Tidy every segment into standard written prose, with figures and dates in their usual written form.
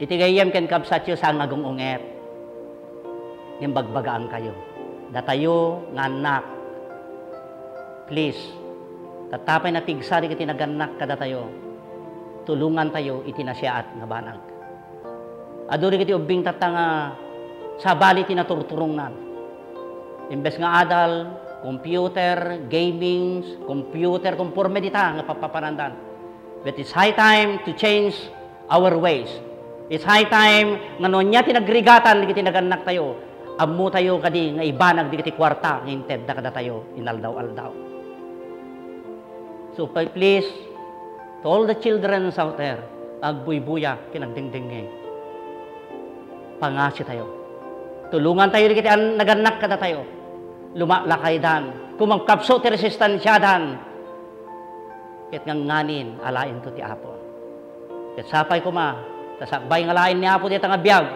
Iti gayam ken kabsatyo sa ngagong unget. Yung bagbagaan kayo. Datayo nga anak. Please, tatapay na tigsari kiti naganak kada tayo. Tulungan tayo iti nasyaat nga banag. Aduri kiti ubing tatanga sa bali tinaturturungan. Imbes nga adal, computer, gaming, computer, conforme dita nga papapanandan. But it's high time to change our ways. It's high time nga no nya tinagrigatan kiti naganak tayo. Ammo tayo kadi nga ibanag di kiti kwarta nga inted da kada tayo inaldaw-aldaw. So please, to all the children out there, agbuybuya kinagdingdingay. Pangasi tayo. Tulungan tayo di kiti naganak kada tayo. Lumaklakay dan. Kung magkapso ti resistansyadan. Ket nganin alain to ti Apo. Ket sapay ko tasakbay nga lain ni Apo di nga biyag.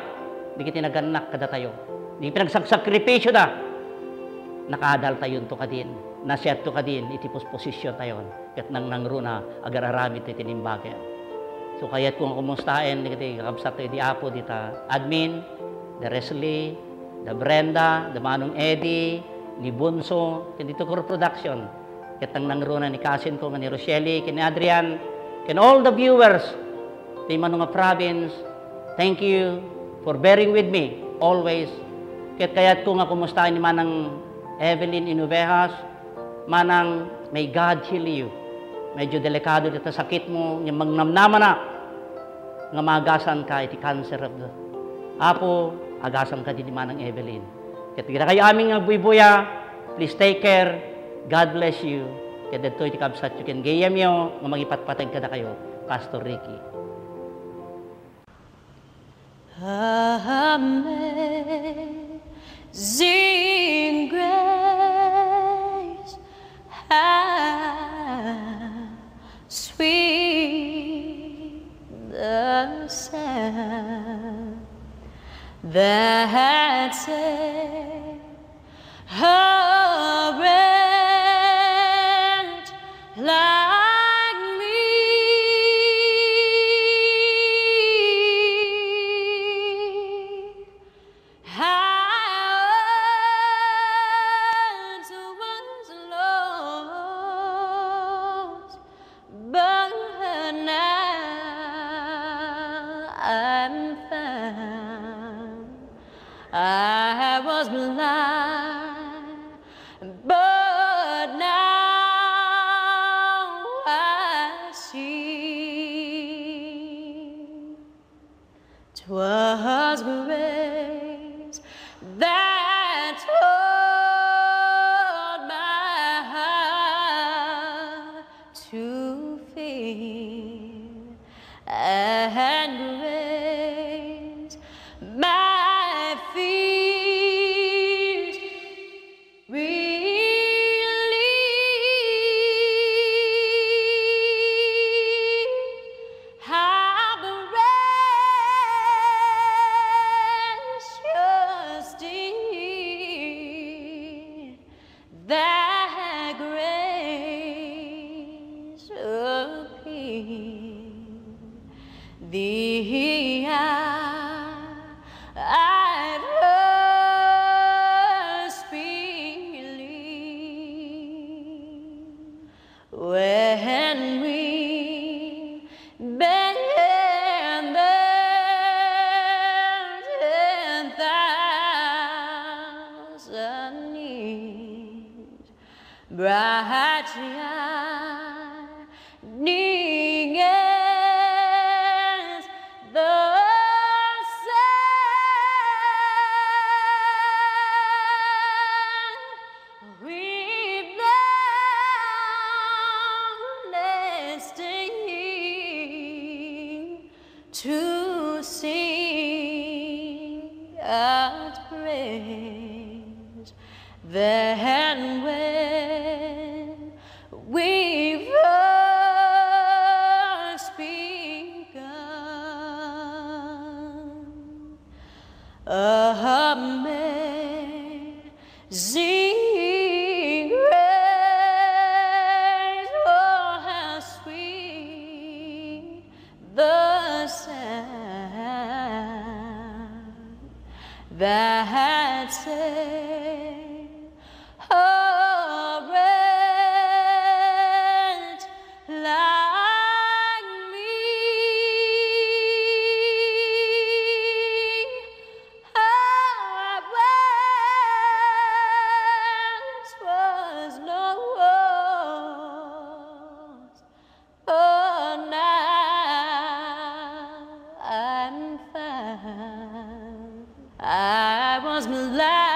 Di kiti naganak kada tayo. Di pinagsakripisyo da. Nakadal tayo to kadin. Nasyat to kadin. Itipos posisyon tayo. Ket nangro na agar-aramid iti tinimbagan. So kaya't kung kumustain di kiti kakabsat tayo di Apo dita admin, the Resli, the Brenda, the Manong Eddie, ni Bunso, dito ko production. Ket nangro na ni Kasin ko nga ni Rochelle, ken Adrian, ken all the viewers ti Manunga province. Thank you for bearing with me always. Ket kayat ko nga kumustahin ni Manang Evelyn Inuvejas, Manang, may God heal you. Medyo delikado dito sakit mo, yung magnamnaman na, nga magasan ka iti cancer of the Apo, agasan ka din ni Manang Evelyn. Ket kita kayo aming agbuy-buya, please take care, God bless you. Ket dito iti kabsat you ken gayam yo, nga magipatpatag kada kayo, Pastor Ricky. Amazing grace, how sweet the sound that saved a wretch like me. I was blind, but now I see. 'Twas grace that taught my heart to feel, and grace my fears relieved. How precious indeed that grace appeared. The I'd first believed when we bent there 10,000 knees, bright shining as the to sing God's praise. Then when we first begun, amazing grace, oh how sweet the sound that say, oh, wretch like me, I once was lost, but now I'm found. I was blind,